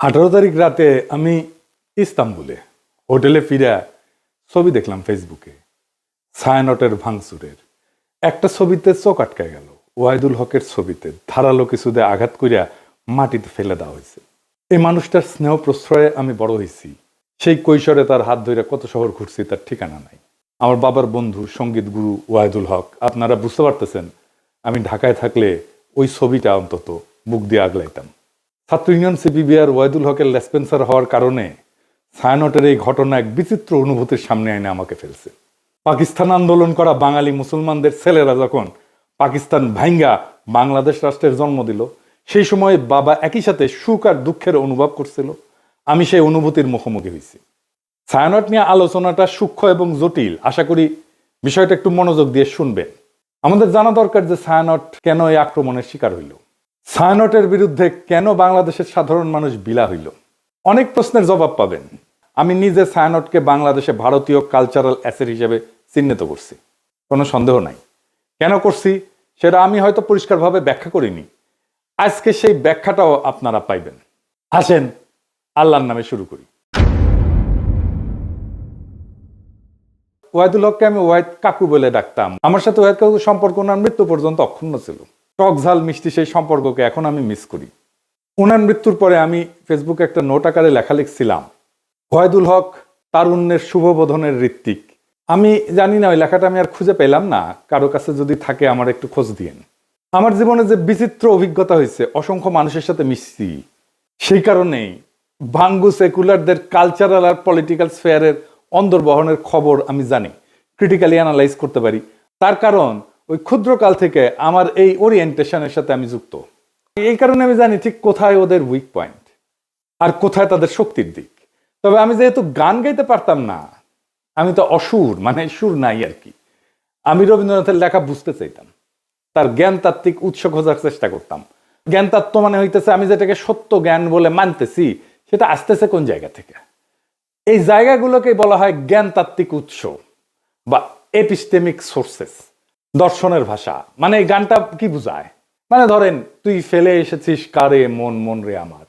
18 তারিখ রাতে আমি ইস্তাম্বুলে হোটেলে ফিরে ছবি দেখলাম ফেসবুকে ছায়ানটের ভাঙচুরের একটা ছবিতে চোখ আটকায় গেল। ওয়াহিদুল হকের ছবিতে ধারালো কিছুতে আঘাত করিয়া মাটিতে ফেলে দেওয়া হয়েছে। এই মানুষটার স্নেহ প্রশ্রয়ে আমি বড় হয়েছি। সেই কৈশোরে তার হাত ধরে কত শহর ঘুরছি তার ঠিকানা নাই। আমার বাবার বন্ধু সঙ্গীত গুরু ওয়াহিদুল হক, আপনারা বুঝতে পারতেছেন আমি ঢাকায় থাকলে ওই ছবিটা অন্তত বুক দিয়ে আগলাইতাম। ছাত্র ইউনিয়ন সিপিবিআর ওয়াহিদুল হকের লেসপেন্সার হওয়ার কারণে ছায়ানটের এই ঘটনা এক বিচিত্র অনুভূতির সামনে এনে আমাকে ফেলছে। পাকিস্তান আন্দোলন করা বাঙালি মুসলমানদের ছেলেরা যখন পাকিস্তান ভাঙ্গা বাংলাদেশ রাষ্ট্রের জন্ম দিল, সেই সময় বাবা একই সাথে সুখ আর দুঃখের অনুভব করছিল। আমি সেই অনুভূতির মুখোমুখি হয়েছি। ছায়ানট নিয়ে আলোচনাটা সূক্ষ্ম এবং জটিল, আশা করি বিষয়টা একটু মনোযোগ দিয়ে শুনবেন। আমাদের জানা দরকার যে ছায়ানট কেন এই আক্রমণের শিকার হইল, ছায়ানটের বিরুদ্ধে কেন বাংলাদেশের সাধারণ মানুষ বিলা হইল। অনেক প্রশ্নের জবাব পাবেন। আমি নিজে ছায়ানটকে বাংলাদেশে ভারতীয় কালচারাল অ্যাসেট হিসেবে চিহ্নিত করছি, কোনো সন্দেহ নাই। কেন করছি সেটা আমি হয়তো পরিষ্কারভাবে ব্যাখ্যা করিনি। আজকে সেই ব্যাখ্যাটাও আপনারা পাইবেন। আসেন আল্লাহর নামে শুরু করি। ওয়াহিদুল হককে আমি ওয়াহিদ কাকু বলে ডাকতাম। আমার সাথে ওয়াহিদ কাকুর সম্পর্ক ওনার মৃত্যু পর্যন্ত অক্ষুণ্ণ ছিল। টক ঝাল মিষ্টি সেই সম্পর্ককে এখন আমি মিস করি। ওনার মৃত্যুর পরে আমি ফেসবুকে একটা নোট আকারে লেখা লিখছিলাম, ওয়াহিদুল হক তারুণ্যের শুভবোধনের ঋত্বিক। আমি জানি না ওই লেখাটা আমি আর খুঁজে পেলাম না, কারো কাছে যদি থাকে আমার একটু খোঁজ দিয়েন। আমার জীবনে যে বিচিত্র অভিজ্ঞতা হয়েছে, অসংখ্য মানুষের সাথে মিশছি, সেই কারণেই ভাঙ্গু সেকুলারদের কালচারাল আর পলিটিক্যাল স্ফেয়ারের অন্দরবহনের খবর আমি জানি, ক্রিটিক্যালি অ্যানালাইজ করতে পারি। তার কারণ ওই ক্ষুদ্রকাল থেকে আমার এই ওরিয়েন্টেশনের সাথে আমি যুক্ত। এই কারণে আমি জানি ঠিক কোথায় ওদের উইক পয়েন্ট আর কোথায় তাদের শক্তির দিক। তবে আমি যেহেতু গান গাইতে পারতাম না, আমি তো অসুর, মানে সুর নাই আর কি, আমি রবীন্দ্রনাথের লেখা বুঝতে চাইতাম, তার জ্ঞান তাত্ত্বিক উৎস খোঁজার চেষ্টা করতাম। জ্ঞান তত্ত্ব মানে হইতেছে আমি যেটাকে সত্য জ্ঞান বলে মানতেছি সেটা আসতেছে কোন জায়গা থেকে। এই জায়গাগুলোকে বলা হয় জ্ঞান তাত্ত্বিক উৎস বা এপিস্টেমিক সোর্সেস, দর্শনের ভাষা। মানে এই গানটা কি বুঝায়, মানে ধরেন তুই ফেলে এসেছিস কারে মন মন রে আমার,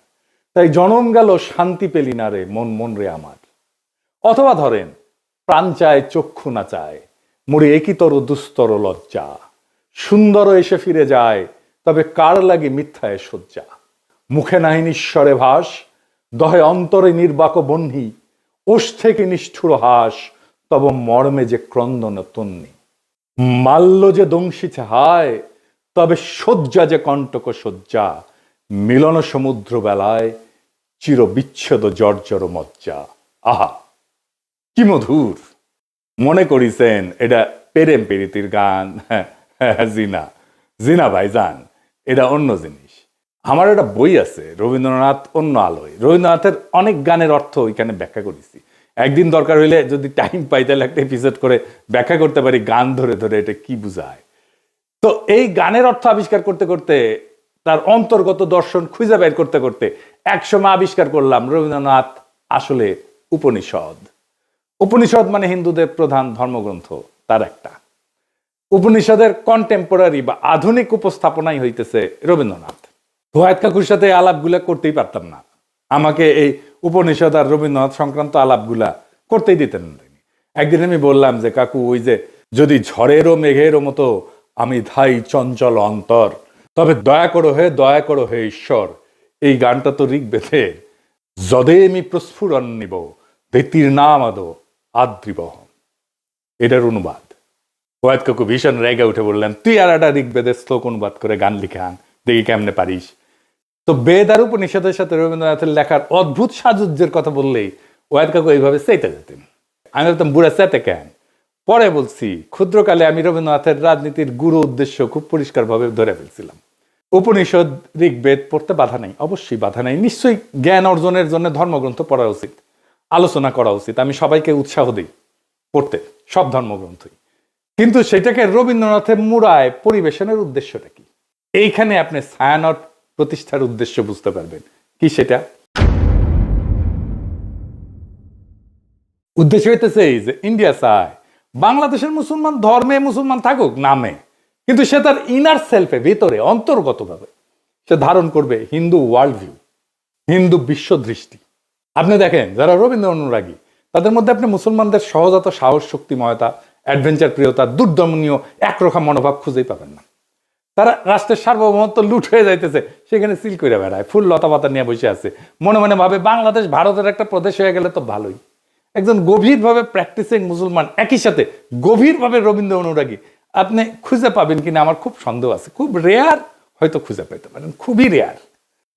তাই জনম গেল শান্তি পেলি না রে মন মন রে আমার। অথবা ধরেন প্রাণ চায় চক্ষু না চায়, মরি একিতর দুস্তর লজ্জা, সুন্দর এসে ফিরে যায় তবে কার লাগে মিথ্যায় শয্যা। মুখে নাহি নিঃস্বরে ভাস, দহে অন্তরে নির্বাক বহ্নি, ওষ থেকে নিষ্ঠুর হাস, তব মর্মে যে ক্রন্দন তন্নি। মাল্য যে দংশিছে হায়, তবে শয্যা যে কণ্টক শয্যা, মিলন সমুদ্র বেলায় চির বিচ্ছেদ জর্জর মজ্জা। আহা কি মধুর! মনে করিছেন এটা প্রেম প্রীতির গান? জিনা জিনা ভাইজান, এটা অন্য জিনিস। আমার একটা বই আছে রবীন্দ্রনাথ অন্য আলোয়, রবীন্দ্রনাথের অনেক গানের অর্থ ওইখানে ব্যাখ্যা করেছি। একদিন দরকার হইলে যদি টাইম পাই তাহলে একটা এপিসোড করে ব্যাখ্যা করতে পারি গান ধরে ধরে এটা কি বুঝায়। তো এই গানের অর্থ আবিষ্কার করতে করতে, তার অন্তর্গত দর্শন খুঁজে বের করতে করতে একসময় আবিষ্কার করলাম রবীন্দ্রনাথ আসলে উপনিষদ। উপনিষদ মানে হিন্দুদের প্রধান ধর্মগ্রন্থ, তার একটা। উপনিষদের কন্টেম্পোরারি বা আধুনিক উপস্থাপনাই হইতেছে রবীন্দ্রনাথ। ওয়াহিদ কাকুর সাথে আলাপগুলা করতেই পারতাম না, আমাকে এই উপনিষদ আর রবীন্দ্রনাথ সংক্রান্ত আলাপগুলা করতেই দিতেন না। একদিন আমি বললাম যে কাকু, ওই যে যদি ঝড়েরও মেঘেরও মতো আমি ধাই চঞ্চল অন্তর, তবে দয়া করো হে ঈশ্বর, এই গানটা তো ঋগ্বেদের। যদে আমি প্রস্ফুরণ নিব ধৃতির নাম আদো আদ্রিবহ, এটার অনুবাদ। ওয়াহিদ কাকু ভীষণ রেগে উঠে বললেন, তুই আর একটা ঋগ্বেদের শ্লোক অনুবাদ করে গান লিখে আন, দেখি কেমনে পারিস। তো বেদ আর উপনিষদের সাথে রবীন্দ্রনাথের লেখার অদ্ভুত সাজুজ্যের কথা বললেই ওয়াহিদ কাকু এইভাবে চেতে যেতেন। আমি বলতাম, বুড়া চেতে কেন? পরে বলছি, ক্ষুদ্রকালে আমি রবীন্দ্রনাথের রাজনীতির গুরু উদ্দেশ্য খুব পরিষ্কারভাবে ধরে ফেলছিলাম। উপনিষদ ঋগ্বেদ পড়তে বাধা নাই, অবশ্যই বাধা নাই। নিশ্চয়ই জ্ঞান অর্জনের জন্য ধর্মগ্রন্থ পড়া উচিত, আলোচনা করা উচিত। আমি সবাইকে উৎসাহ দিই পড়তে সব ধর্মগ্রন্থই, কিন্তু সেটাকে রবীন্দ্রনাথের মুড়ায় পরিবেশনের উদ্দেশ্যটা কি? এইখানে আপনি ছায়ানট প্রতিষ্ঠার উদ্দেশ্য বুঝতে পারবেন। কি সেটা? উদ্দেশ্য হইতেছে এই যে ইন্ডিয়া চায় বাংলাদেশের মুসলমান ধর্মে মুসলমান থাকুক নামে, কিন্তু সে তার ইনার সেলফে, ভিতরে অন্তর্গতভাবে সে ধারণ করবে হিন্দু ওয়ার্ল্ড ভিউ। হিন্দু বিশ্বদৃষ্টি। আপনি দেখেন যারা রবীন্দ্র অনুরাগী তাদের মধ্যে আপনি মুসলমানদের সহজাত সাহস, শক্তিময়তা, অ্যাডভেঞ্চার প্রিয়তা, দুর্দমনীয় একরোখা মনোভাব খুঁজেই পাবেন না। তারা রাষ্ট্রের সার্বভৌমত্ব লুট হয়ে যাইতেছে, সেখানে সিল করে বেড়ায়, ফুল লতা পাতা নিয়ে বসে আছে, মনে মনে ভাবে বাংলাদেশ ভারতের একটা প্রদেশ হয়ে গেলে তো ভালোই। একজন গভীরভাবে প্র্যাকটিসিং মুসলমান একই সাথে গভীরভাবে রবীন্দ্র অনুরাগী আপনি খুঁজে পাবেন কিনা আমার খুব সন্দেহ আছে। খুব রেয়ার হয়তো খুঁজে পেতে পারেন, খুবই রেয়ার।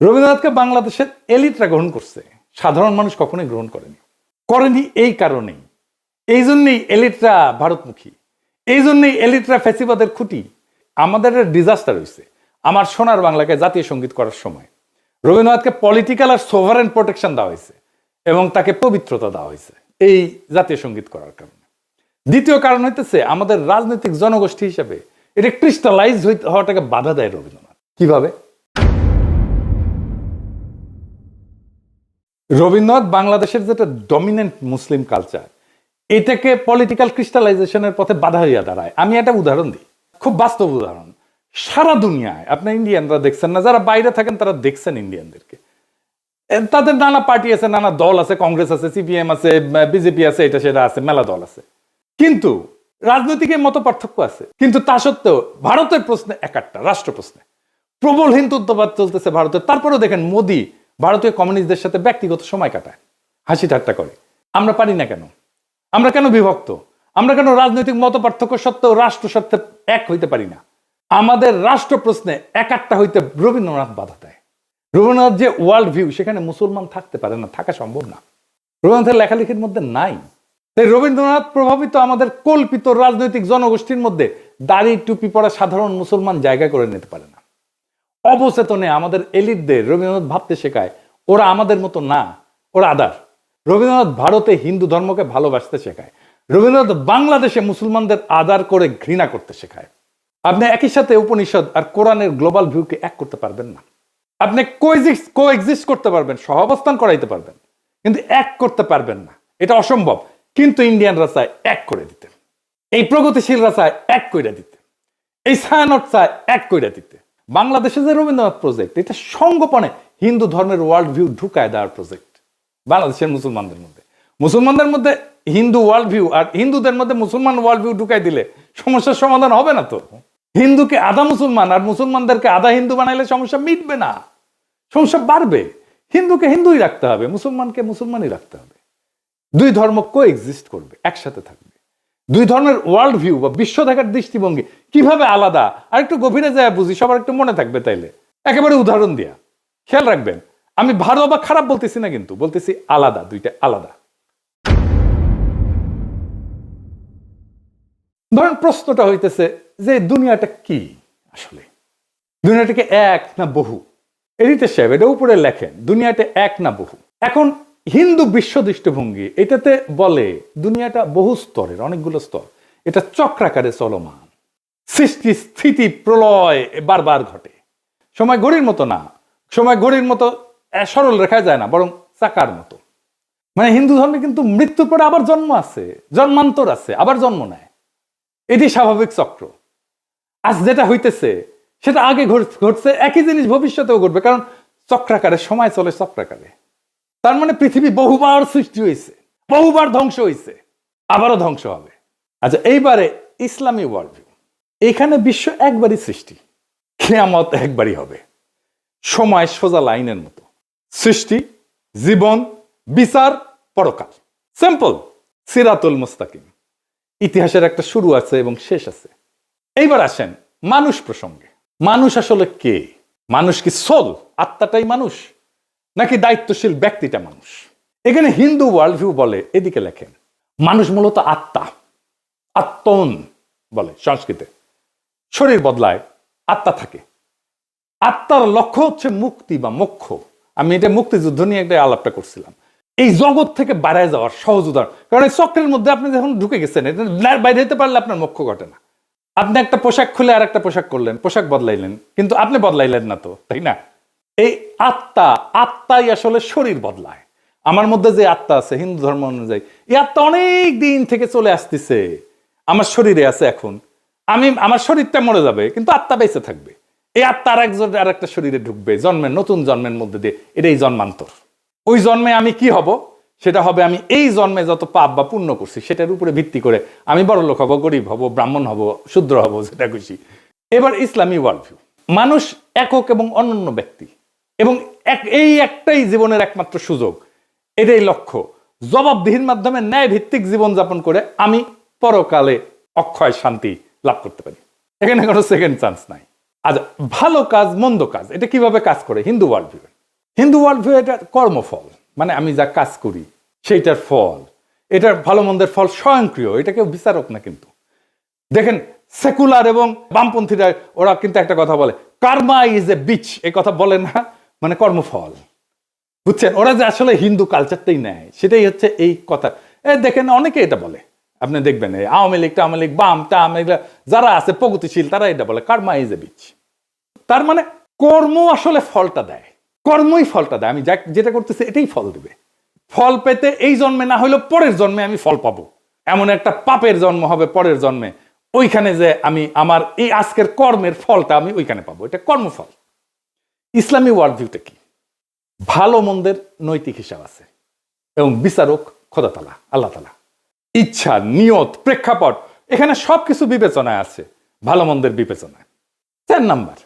রবীন্দ্রনাথকে বাংলাদেশের এলিটরা গ্রহণ করছে, সাধারণ মানুষ কখনোই গ্রহণ করেনি এই কারণেই। এই জন্যই এলিটরা ভারতমুখী, এই জন্যই এলিটরা ফ্যাসিবাদের খুঁটি। আমাদের ডিজাস্টার হয়েছে আমার সোনার বাংলাকে জাতীয় সঙ্গীত করার সময়। রবীন্দ্রনাথকে পলিটিক্যাল আর সোভারেন প্রোটেকশন দেওয়া হয়েছে এবং তাকে পবিত্রতা দেওয়া হয়েছে এই জাতীয় সঙ্গীত করার কারণে। দ্বিতীয় কারণ হইতেছে আমাদের রাজনৈতিক জনগোষ্ঠী হিসেবে এটা ক্রিস্টালাইজ হওয়াটাকে বাধা দেয় রবীন্দ্রনাথ। কিভাবে? রবীন্দ্রনাথ বাংলাদেশের যেটা ডমিনেন্ট মুসলিম কালচার, এটাকে পলিটিক্যাল ক্রিস্টালাইজেশনের পথে বাধা হইয়া দাঁড়ায়। আমি একটা উদাহরণ দিই, খুব বাস্তব উদাহরণ। সারা দুনিয়ায় আপনার ইন্ডিয়ানরা দেখছেন না, যারা বাইরে থাকেন তারা দেখছেন ইন্ডিয়ানদেরকে, তাদের নানা পার্টি আছে, নানা দল আছে, কংগ্রেস আছে, সিপিএম আছে, বিজেপি আছে, এটা সেটা আছে, মেলা দল আছে, কিন্তু রাজনৈতিক মত পার্থক্য আছে। কিন্তু তা সত্ত্বেও ভারতের প্রশ্নে একটা রাষ্ট্র প্রশ্নে প্রবল হিন্দুত্ববাদ চলতেছে ভারতের। তারপরেও দেখেন মোদী ভারতীয় কমিউনিস্টদের সাথে ব্যক্তিগত সময় কাটায়, হাসি ঠাট্টা করে। আমরা পারি না কেন? আমরা কেন বিভক্ত? আমরা কেন রাজনৈতিক মত পার্থক্য সত্ত্বেও রাষ্ট্র স্বার্থে এক হইতে পারি না? আমাদের রাষ্ট্র প্রশ্নে একটা হইতে রবীন্দ্রনাথ বাধা দেয়। রবীন্দ্রনাথ যে ওয়ার্ল্ড ভিউ, সেখানে মুসলমান থাকতে পারে না, থাকা সম্ভব না, রবীন্দ্রনাথের লেখালেখির মধ্যে নাই। তাই রবীন্দ্রনাথ প্রভাবিত আমাদের কল্পিত রাজনৈতিক জনগোষ্ঠীর মধ্যে দাড়ি টুপি পরা সাধারণ মুসলমান জায়গা করে নিতে পারে না। অবচেতনে আমাদের এলিটদের রবীন্দ্রনাথ ভাবতে শেখায় ওরা আমাদের মতো না, ওরা আদার। রবীন্দ্রনাথ ভারতে হিন্দু ধর্মকে ভালোবাসতে শেখায়, রবীন্দ্রনাথ বাংলাদেশে মুসলমানদের আদার করে ঘৃণা করতে শেখায়। আপনি একই সাথে উপনিষদ আর কোরআনের গ্লোবাল ভিউকে এক করতে পারবেন না। আপনি কোএক্সিস্ট করতে পারবেন, সহাবস্থান করাইতে পারবেন, কিন্তু এক করতে পারবেন না, এটা অসম্ভব। কিন্তু ইন্ডিয়ানরা চায় এক করে দিতে, এই প্রগতিশীলরা চায় এক করে দিতে, এই ছায়ানট চায় এক করে দিতে। বাংলাদেশে যে রবীন্দ্রনাথ প্রজেক্ট, এটা সঙ্গোপনে হিন্দু ধর্মের ওয়ার্ল্ড ভিউ ঢুকায় দেওয়ার প্রজেক্ট। বাংলাদেশের মুসলমানদের মধ্যে হিন্দু ওয়ার্ল্ড ভিউ আর হিন্দুদের মধ্যে মুসলমান ওয়ার্ল্ড ভিউ ঢুকাই দিলে সমস্যার সমাধান হবে না তো। হিন্দুকে আধা মুসলমান আর মুসলমানদেরকে আধা হিন্দু বানাইলে সমস্যা মিটবে না, সমস্যা বাড়বে। হিন্দুকে হিন্দুই রাখতে হবে, মুসলমানকে মুসলমানই রাখতে হবে। দুই ধর্ম কোএক্সিস্ট করবে, একসাথে থাকবে। দুই ধর্মের ওয়ার্ল্ড ভিউ বা বিশ্ব দেখার দৃষ্টিভঙ্গি কিভাবে আলাদা আর একটু গভীরে যায় বুঝি, সবার একটু মনে থাকবে। তাইলে একেবারে উদাহরণ দিয়া খেয়াল রাখবেন, আমি ভালো বা খারাপ বলতেছি না, কিন্তু বলতেছি আলাদা, দুইটা আলাদা। ধরেন প্রশ্নটা হইতেছে যে দুনিয়াটা কি আসলে, দুনিয়াটাকে এক না বহু? এডিটর সাহেব এটা উপরে লেখেন, দুনিয়াটা এক না বহু। এখন হিন্দু বিশ্ব দৃষ্টিভঙ্গি এটাতে বলে দুনিয়াটা বহু স্তরের, অনেকগুলো স্তর, এটা চক্রাকারে চলমান, সৃষ্টি স্থিতি প্রলয় বারবার ঘটে। সময় ঘড়ির মতো না, সময় ঘড়ির মতো সরল রেখায় যায় না, বরং চাকার মতো। মানে হিন্দু ধর্মে কিন্তু মৃত্যুর পরে আবার জন্ম আছে, জন্মান্তর আছে, আবার জন্ম নেয়, এটি স্বাভাবিক চক্র। আজ যেটা হইতেছে সেটা আগে ঘটছে, একই জিনিস ভবিষ্যতেও ঘটবে, কারণ চক্রাকারে সময় চলে চক্রাকারে। তার মানে পৃথিবী বহুবার সৃষ্টি হয়েছে, বহুবার ধ্বংস হয়েছে, আবারও ধ্বংস হবে। আচ্ছা, এইবারে ইসলামী ওয়ার্ল্ড ভিউ, এখানে বিশ্ব একবারই সৃষ্টি, কিয়ামত একবারই হবে, সময় সোজা লাইনের মতো, সৃষ্টি, জীবন, বিচার, পরকাল, সিম্পল, সিরাতুল মুস্তাকিম। ইতিহাসের একটা শুরু আছে এবং শেষ আছে। এইবার আসেন মানুষ প্রসঙ্গে। মানুষ আসলে কে? মানুষ কি সোল, আত্মাটাই মানুষ, নাকি দায়িত্বশীল ব্যক্তিটা মানুষ? এখানে হিন্দু ওয়ার্ল্ড ভিউ বলে, এদিকে লেখেন, মানুষ মূলত আত্মা, আত্মন বলে সংস্কৃতে। শরীর বদলায়, আত্মা থাকে। আত্মার লক্ষ্য হচ্ছে মুক্তি বা মোক্ষ। আমি এটা মুক্তিযুদ্ধ নিয়ে একটা আলাপটা করছিলাম। এই জগৎ থেকে বাইরে যাওয়ার সহজ উদাহরণ, কারণ এই চক্রের মধ্যে আপনি যখন ঢুকে গেছেন, এটা বাইরে যেতে পারলে আপনার মোক্ষ ঘটে না। আপনি একটা পোশাক খুলে আর একটা পোশাক করলেন, পোশাক বদলাইলেন, কিন্তু আপনি বদলাইলেন না তো, তাই না? এই আত্মাই আসলে শরীর বদলায়। আমার মধ্যে যে আত্মা আছে হিন্দু ধর্ম অনুযায়ী, এই আত্মা অনেক দিন থেকে চলে আসতেছে, আমার শরীরে আছে। এখন আমার শরীরটা মরে যাবে, কিন্তু আত্মা বেঁচে থাকবে। এই আত্মা আর একটা শরীরে ঢুকবে, নতুন জন্মের মধ্যে দিয়ে, এটাই জন্মান্তর। ওই জন্মে আমি কি হব, সেটা হবে আমি এই জন্মে যত পাপ বা পুণ্য করছি সেটার উপরে ভিত্তি করে আমি বড়লোক হব, গরিব হব, ব্রাহ্মণ হব, শূদ্র হব, যেটা খুশি। এবার ইসলামী ওয়ার্ল্ড ভিউ, মানুষ একক এবং অনন্য ব্যক্তি, এবং এই একটাই জীবনের একমাত্র সুযোগ, এটাই লক্ষ্য। জবাবদিহির মাধ্যমে ন্যায় ভিত্তিক জীবনযাপন করে আমি পরকালে অক্ষয় শান্তি লাভ করতে পারি। এখানে কোনো সেকেন্ড চান্স নাই। আচ্ছা, ভালো কাজ মন্দ কাজ এটা কিভাবে কাজ করে Hindu world view? Hindu world view এটা কর্মফল, মানে আমি যা কাজ করি সেইটার ফল, এটার ভালো মন্দের ফল স্বয়ংক্রিয়, এটা কেউ বিচারক না। কিন্তু দেখেন সেকুলার এবং বামপন্থীরা ওরা কিন্তু একটা কথা বলে, কার্মা ইজ এ বিচ, এই কথা বলে না, মানে কর্মফল, বুঝছেন? ওরা যে আসলে হিন্দু কালচারটাই নেয়, সেটাই হচ্ছে এই কথা। দেখেন অনেকে এটা বলে, আপনি দেখবেন আওয়ামী লীগ বাম টাম এগুলা যারা আছে প্রগতিশীল, তারা এটা বলে কার্মা ইজ এ বিচ। তার মানে কর্ম আসলে ফলটা দেয়, কর্মই ফলটা দেয়। আমি যেটা করতেছি এটাই ফল দিবে। ফল পেতে এই জন্মে না হলেও পরের জন্মে আমি ফল পাবো। এমন একটা পাপের জন্ম হবে পরের জন্মে, ওইখানে যে আমি আমার এই আজকের কর্মের ফলটা আমি ওইখানে পাবো, এটা কর্মফল। ইসলামী ওয়ার্ল্ড ভিউটা কি? ভালো মন্দের নৈতিক হিসাব আছে এবং বিচারক খোদা তাআলা, আল্লাহ তাআলা। ইচ্ছা, নিয়ত, প্রেক্ষাপট, এখানে সবকিছু বিবেচনায় আছে, ভালো মন্দের বিবেচনায়। 4 নাম্বার,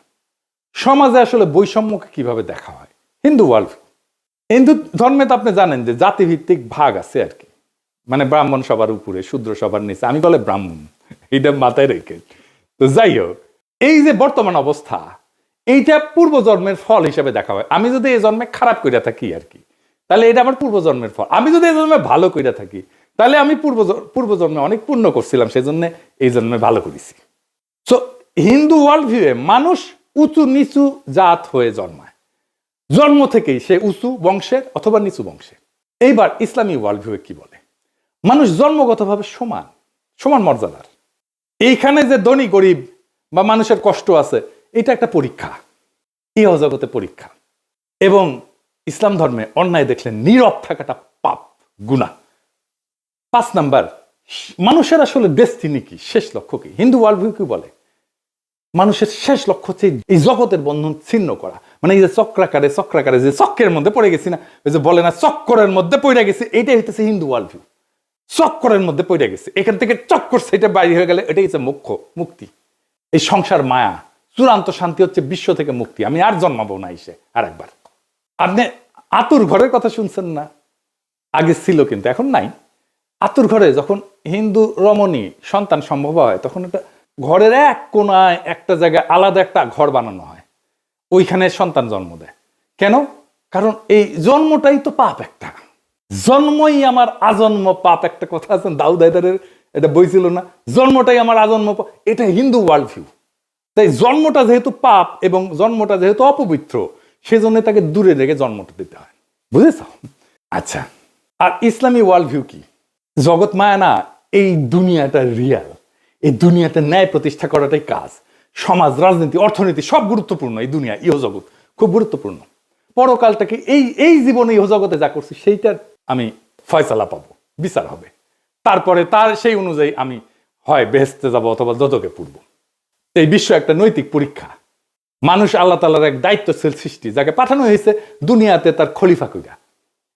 সমাজে আসলে বৈষম্যকে কিভাবে দেখা হয় হিন্দু ওয়ার্ল্ড ভিউ। হিন্দু ধর্মে তো আপনি জানেন যে জাতিভিত্তিক ভাগ আছে আর কি, মানে ব্রাহ্মণ সবার উপরে, শূদ্র সবার নিচে, আমি বলে ব্রাহ্মণ, এটা মাথায় রেখে। তো যাই হোক, এই যে বর্তমান অবস্থা, এইটা পূর্বজন্মের ফল হিসেবে দেখা হয়। আমি যদি এই জন্মে খারাপ কইরা থাকি আর কি, তাহলে এটা আমার পূর্বজন্মের ফল। আমি যদি এই জন্মে ভালো কইরা থাকি, তাহলে আমি পূর্বজন্মে অনেক পুণ্য করছিলাম, সেই জন্য এই জন্মে ভালো করেছি। সো হিন্দু ওয়ার্ল্ড ভিউয়ে মানুষ উঁচু নিচু জাত হয়ে জন্মায়, জন্ম থেকেই সে উঁচু বংশের অথবা নিচু বংশের। এইবার ইসলামী ওয়ার্ল্ড ভিউয়ে কি বলে? মানুষ জন্মগতভাবে সমান, সমান মর্যাদার। এইখানে যে ধনী গরিব বা মানুষের কষ্ট আছে, এটা একটা পরীক্ষা, ইহজগতে পরীক্ষা। এবং ইসলাম ধর্মে অন্যায় দেখলে নীরব থাকাটা পাপ, গুনাহ। 5 নাম্বার, মানুষের আসলে ডেস্টিনি কি, শেষ লক্ষ্য কি? হিন্দু ওয়ার্ল্ড ভিউ কি বলে? মানুষের শেষ লক্ষ্য হচ্ছে এই জগতের বন্ধন ছিন্ন করা। মানে এই যে চক্রাকারে যে চক্রের মধ্যে পড়ে গেছি না, ওই যে বলে না চক্করের মধ্যে পড়ে গেছি, এটাই হচ্ছে হিন্দু ওয়ার্ল্ড ভিউ। চক্করের মধ্যে পড়ে গেছে, এখান থেকে চক্কর সেটা বাইরে হয়ে গেলে এটাই হচ্ছে মুক্তি। এই সংসার মায়া, চূড়ান্ত শান্তি হচ্ছে বিশ্ব থেকে মুক্তি। আমি আর জন্মাবো না এসে আর একবার। আপনি আতুর ঘরের কথা শুনছেন না? আগে ছিল কিন্তু এখন নাই। আতুর ঘরে যখন হিন্দু রমণী সন্তান সম্ভব হয়, তখন একটা ঘরের এক কোনায় একটা জায়গায় আলাদা একটা ঘর বানানো হয়, ওইখানে সন্তান জন্ম দেয়। কেন? কারণ এই জন্মটাই তো পাপ একটা, জন্মই আমার আজন্ম পাপ, একটা কথা আছে দাউদ হায়দারের, এটা বই ছিল না, জন্মটাই আমার আজন্ম পাপ। এটা হিন্দু ওয়ার্ল্ড ভিউ। তাই জন্মটা যেহেতু পাপ এবং জন্মটা যেহেতু অপবিত্র, সেজন্য তাকে দূরে রেখে জন্মটা দিতে হয়, বুঝেছ? আচ্ছা, আর ইসলামী ওয়ার্ল্ড ভিউ কি? জগৎ মায়া না, এই দুনিয়াটা রিয়াল, এই দুনিয়াতে ন্যায় প্রতিষ্ঠা করাটাই কাজ। সমাজ, রাজনীতি, অর্থনীতি সব গুরুত্বপূর্ণ, এই দুনিয়া ইহজগৎ খুব গুরুত্বপূর্ণ। পরকালটাকে এই জীবনে ইহজগতে যা করছি সেইটার আমি ফয়সালা পাবো, বিচার হবে, তারপরে তার সেই অনুযায়ী আমি হয় বেহেশতে যাব অথবা দোজখে পড়ব। এই বিশ্ব একটা নৈতিক পরীক্ষা। মানুষ আল্লাহ তাআলার এক দায়িত্বশীল সৃষ্টি, যাকে পাঠানো হয়েছে দুনিয়াতে তার খলিফা কইরা।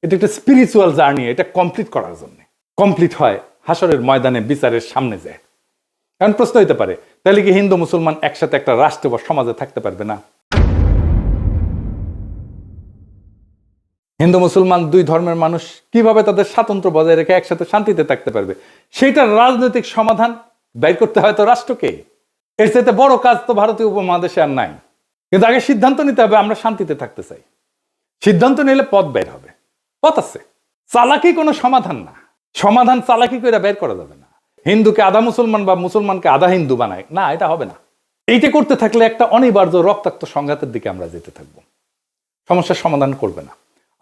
এটা একটা স্পিরিচুয়াল জার্নি, এটা কমপ্লিট করার জন্য। কমপ্লিট হয় হাসরের ময়দানে, বিচারের সামনে যায়। কারণ প্রশ্ন হইতে পারে, তাহলে কি হিন্দু মুসলমান একসাথে একটা রাষ্ট্র বা সমাজে থাকতে পারবে না? হিন্দু মুসলমান দুই ধর্মের মানুষ কিভাবে তাদের স্বাতন্ত্র্য বজায় রেখে একসাথে শান্তিতে থাকতে পারবে? সেইটার রাজনৈতিক সমাধান বের করতে হয় তো রাষ্ট্রকে। এর চাইতে বড় কাজ তো ভারতীয় উপমহাদেশে আর নাই। কিন্তু আগে সিদ্ধান্ত নিতে হবে, আমরা শান্তিতে থাকতে চাই। সিদ্ধান্ত নিলে পথ বের হবে, পথ আছে। চালাকি কোনো সমাধান না, সমাধান চালাকি করে বের করা যাবে না। হিন্দুকে আধা মুসলমান বা মুসলমানকে আধা হিন্দু বানায় না, এটা হবে না। এইটা করতে থাকলে একটা অনিবার্য রক্তাক্ত সংঘাতের দিকে আমরা যেতে থাকবো, সমস্যার সমাধান করবে না,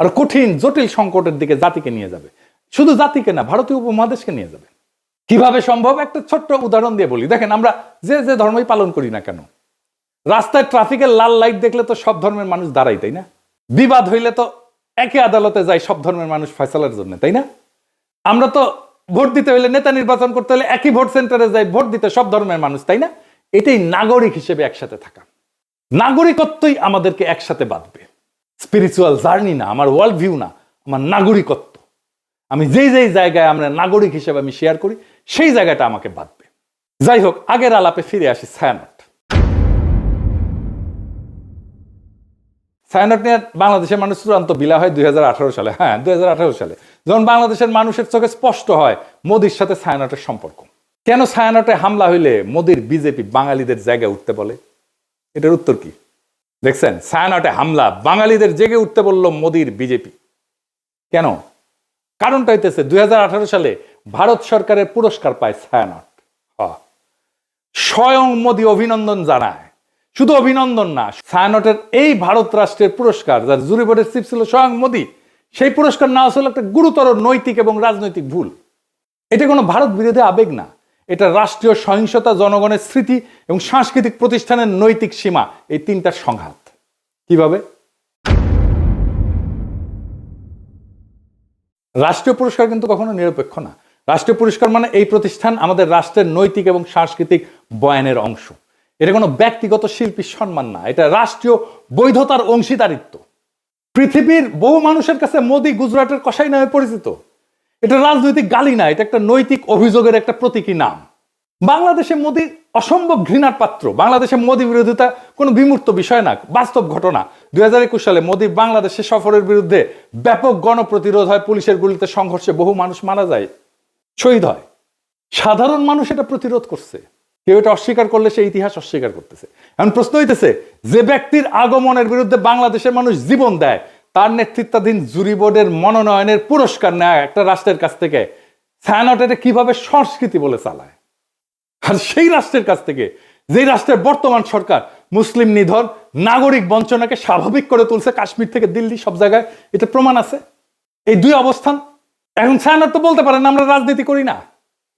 আর কঠিন জটিল সংকটের দিকে জাতিকে নিয়ে যাবে। শুধু জাতিকে না, ভারতীয় উপমহাদেশকে নিয়ে যাবে। কিভাবে সম্ভব? একটা ছোট্ট উদাহরণ দিয়ে বলি। দেখেন, আমরা যে ধর্মই পালন করি না কেন, রাস্তায় ট্রাফিকের লাল লাইট দেখলে তো সব ধর্মের মানুষ দাঁড়াই, তাই না? বিবাদ হইলে তো একে আদালতে যায় সব ধর্মের মানুষ ফয়সালার জন্য, তাই না? আমরা তো ভোট দিতে হইলে, নেতা নির্বাচন করতে হলে একই ভোট সেন্টারে যাই ভোট দিতে সব ধর্মের মানুষ, তাই না? এটাই নাগরিক হিসেবে একসাথে থাকা। নাগরিকত্বই আমাদেরকে একসাথে বাঁধবে। স্পিরিচুয়াল জার্নি না, আমার ওয়ার্ল্ড ভিউ না, আমার নাগরিকত্ব। আমি যেই জায়গায় আমরা নাগরিক হিসেবে আমি শেয়ার করি, সেই জায়গাটা আমাকে বাঁধবে। যাই হোক, আগের আলাপে ফিরে আসি। ছায়ানট নিয়ে বাংলাদেশের মানুষ চূড়ান্ত বিলা হয় 2018 সালে। হ্যাঁ, 2018 সালে যখন বাংলাদেশের মানুষের চোখে স্পষ্ট হয় মোদির সাথে ছায়ানটের সম্পর্ক। কেন ছায়ানটে হামলা হইলে মোদির বিজেপি বাঙালিদের জায়গায় উঠতে বলে? এটার উত্তর কি দেখছেন? ছায়ানটে হামলা, বাঙালিদের জেগে উঠতে বলল মোদির বিজেপি। কেন? কারণটা হইতেছে 2018 সালে ভারত সরকারের পুরস্কার পায় ছায়ানট। স্বয়ং মোদি অভিনন্দন জানায়। শুধু অভিনন্দন না, ছায়ানটের এই ভারত রাষ্ট্রের পুরস্কার, যার জুরি বোর্ডের চিফ ছিল স্বয়ং মোদি, সেই পুরস্কার নেওয়া ছিল একটা গুরুতর নৈতিক এবং রাজনৈতিক ভুল। এটা কোনো ভারত বিরোধী আবেগ না, এটা রাষ্ট্রীয় সহিংসতা, জনগণের স্মৃতি এবং সাংস্কৃতিক প্রতিষ্ঠানের নৈতিক সীমা, এই তিনটার সংঘাত। কিভাবে? রাষ্ট্রীয় পুরস্কার কিন্তু কখনো নিরপেক্ষ না। রাষ্ট্রীয় পুরস্কার মানে এই প্রতিষ্ঠান আমাদের রাষ্ট্রের নৈতিক এবং সাংস্কৃতিক বয়ানের অংশ। এটা কোনো ব্যক্তিগত শিল্পীর সম্মান না, এটা রাষ্ট্রীয় বৈধতার অংশীদারিত্ব। পৃথিবীর বহু মানুষের কাছে মোদি গুজরাটের কসাই নামে পরিচিত। এটা রাজনৈতিক গালি না, এটা একটা নৈতিক অভিযোগের একটা প্রতীকী নাম। বাংলাদেশে মোদি অসম্ভব ঘৃণার পাত্র। বাংলাদেশে মোদি বিরোধিতা কোনো বিমূর্ত বিষয় না, বাস্তব ঘটনা। 2021 সালে মোদির বাংলাদেশে সফরের বিরুদ্ধে ব্যাপক গণপ্রতিরোধ হয়, পুলিশের গুলিতে সংঘর্ষে বহু মানুষ মারা যায়, শহীদ হয়। সাধারণ মানুষ এটা প্রতিরোধ করছে। কেউ এটা অস্বীকার করলে সে ইতিহাস অস্বীকার করতেছে। এখন প্রশ্ন হইতেছে, যে ব্যক্তির আগমনের বিরুদ্ধে বাংলাদেশের মানুষ জীবন দেয়, তার নেতৃত্বাধীন জুরি বোর্ডের মনোনয়নের পুরস্কার নেয় একটা রাষ্ট্রের কাছ থেকে, ছায়ানট এটা কিভাবে সংস্কৃতি বলে চালায়? আর সেই রাষ্ট্রের কাছ থেকে, যেই রাষ্ট্রের বর্তমান সরকার মুসলিম নিধন, নাগরিক বঞ্চনাকে স্বাভাবিক করে তুলছে, কাশ্মীর থেকে দিল্লি সব জায়গায় এটা প্রমাণ আছে। এই দুই অবস্থান। এখন ছায়ানট তো বলতে পারেন আমরা রাজনীতি করি না,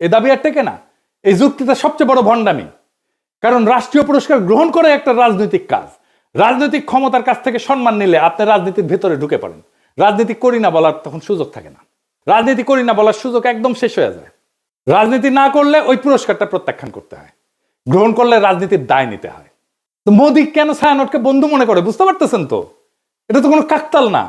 এ দাবি আর টেকে না। এই যুক্তিটা সবচেয়ে বড় ভণ্ডামি। কারণ রাষ্ট্রীয় পুরস্কার গ্রহণ করে একটা রাজনৈতিক কাজ। রাজনৈতিক ক্ষমতার কাছ থেকে সম্মান নিলে আপনি রাজনীতির ভেতরে ঢুকে পড়েন। রাজনীতি করি না বলার তখন সুযোগ থাকে না। রাজনীতি করি না বলার সুযোগ একদম শেষ হয়ে যায়। রাজনীতি না করলে ওই পুরস্কারটা প্রত্যাখ্যান করতে হয়, গ্রহণ করলে রাজনীতির দায় নিতে হয়। তো মোদি কেন ছায়ানটকে বন্ধু মনে করে বুঝতে পারতেছেন তো? এটা তো কোনো কাকতাল না।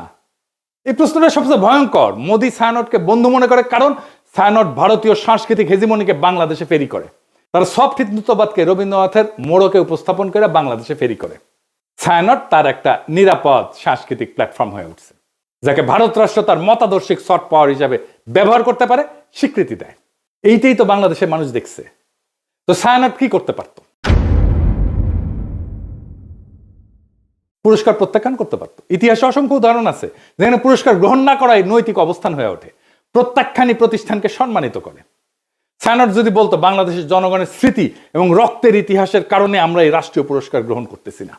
এই প্রশ্নটা সবচেয়ে ভয়ঙ্কর। মোদি ছায়ানটকে বন্ধু মনে করে কারণ ছায়ানট ভারতীয় সাংস্কৃতিক হেজিমনিকে বাংলাদেশে ফেরি করে। তারা সফট হিন্দুত্ববাদকে রবীন্দ্রনাথের মোড়কে উপস্থাপন করে বাংলাদেশে ফেরি করে। ছায়ানট তার একটা নিরাপদ সাংস্কৃতিক প্ল্যাটফর্ম হয়ে উঠছে, যাকে ভারত রাষ্ট্র তার মতাদর্শিক সফট পাওয়ার হিসাবে ব্যবহার করতে পারে, স্বীকৃতি দেয়। এইটাই তো বাংলাদেশের মানুষ দেখছে। তো ছায়ানট কি করতে পারত? পুরস্কার প্রত্যাখ্যান করতে পারত। ইতিহাসে অসংখ্য উদাহরণ আছে যেখানে পুরস্কার গ্রহণ না করাই নৈতিক অবস্থান হয়ে ওঠে, প্রত্যাখ্যানই প্রতিষ্ঠানকে সম্মানিত করে। ছায়ানট যদি বলতো বাংলাদেশের জনগণের স্মৃতি এবং রক্তের ইতিহাসের কারণে আমরা এই রাষ্ট্রীয় পুরস্কার গ্রহণ করতেছি না,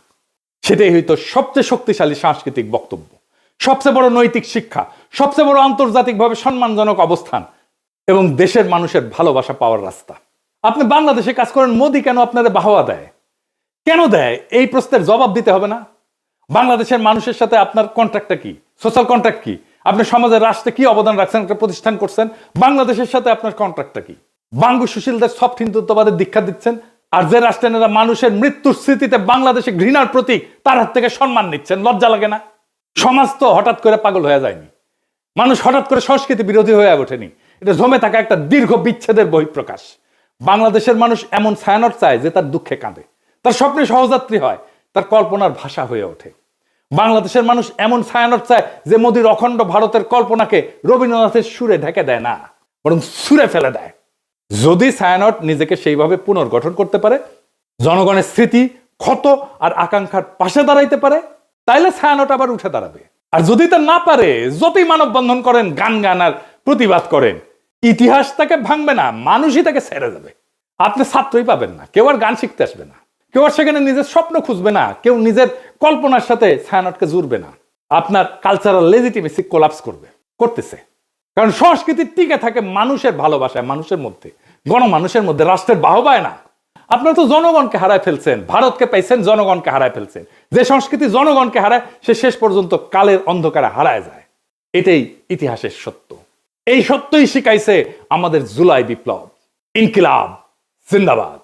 সেটাই হয়তো সবচেয়ে শক্তিশালী সাংস্কৃতিক বক্তব্য, সবচেয়ে বড় নৈতিক শিক্ষা, সবচেয়ে বড় আন্তর্জাতিকভাবে সম্মানজনক অবস্থান এবং দেশের মানুষের ভালোবাসা পাওয়ার রাস্তা। আপনি বাংলাদেশে কাজ করেন, মোদি কেন আপনাদের বাহবা দেয়? কেন দেয়? এই প্রশ্নের জবাব দিতে হবে না? বাংলাদেশের মানুষের সাথে আপনার কন্ট্রাক্টটা কি? সোশ্যাল কন্ট্রাক্ট কি? আপনি সমাজের রাষ্ট্রে কি অবদান রাখছেন? একটা প্রতিষ্ঠান করছেন। বাংলাদেশের সাথে আপনার কন্ট্রাক্টটা কি? বাঙ্গু সুশীলদের সফট হিন্দুত্ববাদের দীক্ষা দিচ্ছেন, আর যে রাষ্ট্রেরা মানুষের মৃত্যুর স্মৃতিতে বাংলাদেশে ঘৃণার প্রতীক, তার হাত থেকে সম্মান নিচ্ছেন। লজ্জা লাগে না? সমাজ তো হঠাৎ করে পাগল হয়ে যায়নি, মানুষ হঠাৎ করে সংস্কৃতি বিরোধী হয়ে ওঠেনি। এটা জমে থাকা একটা দীর্ঘ বিচ্ছেদের বহিঃপ্রকাশ। বাংলাদেশের মানুষ এমন ছায়ানট চায় যে তার দুঃখে কাঁদে, তার স্বপ্নে সহযাত্রী হয়, তার কল্পনার ভাষা হয়ে ওঠে। বাংলাদেশের মানুষ এমন ছায়ানট চায় যে মোদির অখণ্ড ভারতের কল্পনাকে রবীন্দ্রনাথের সুরে ঢেকে দেয় না, বরং সুরে ফেলে দেয়। যদি ছায়ানট নিজেকে সেইভাবে পুনর্গঠন করতে পারে, জনগণের স্মৃতি, ক্ষত আর আকাঙ্ক্ষার পাশে দাঁড়াইতে পারে, তাইলে ছায়ানট আবার উঠে দাঁড়াবে। আর যদি তা না পারে, যতই মানববন্ধন করেন, গান আর প্রতিবাদ করেন, ইতিহাস তাকে ভাঙবে না, মানুষই তাকে ছেড়ে যাবে। আপনি ছাত্রই পাবেন না, কেউ আর গান শিখতে আসবে না, কেউ আর সেখানে নিজের স্বপ্ন খুঁজবে না, কেউ নিজের কল্পনার সাথে ছায়ানটকে জুড়বে না। আপনার কালচারাল লেজিটিমেসি কোলাপস করতেছে। কারণ সংস্কৃতি টিকে থাকে মানুষের ভালোবাসায়, মানুষের মধ্যে, গণমানুষের মধ্যে, রাষ্ট্রের বাহবায় না। আপনারা তো জনগণকে হারায় ফেলছেন, ভারতকে পাইছেন, জনগণকে হারায় ফেলছেন। যে সংস্কৃতি জনগণকে হারায়, সে শেষ পর্যন্ত কালের অন্ধকারে হারায় যায়। এটাই ইতিহাসের সত্য। এই সত্যই শিখাইছে আমাদের জুলাই বিপ্লব। ইনকিলাব জিন্দাবাদ।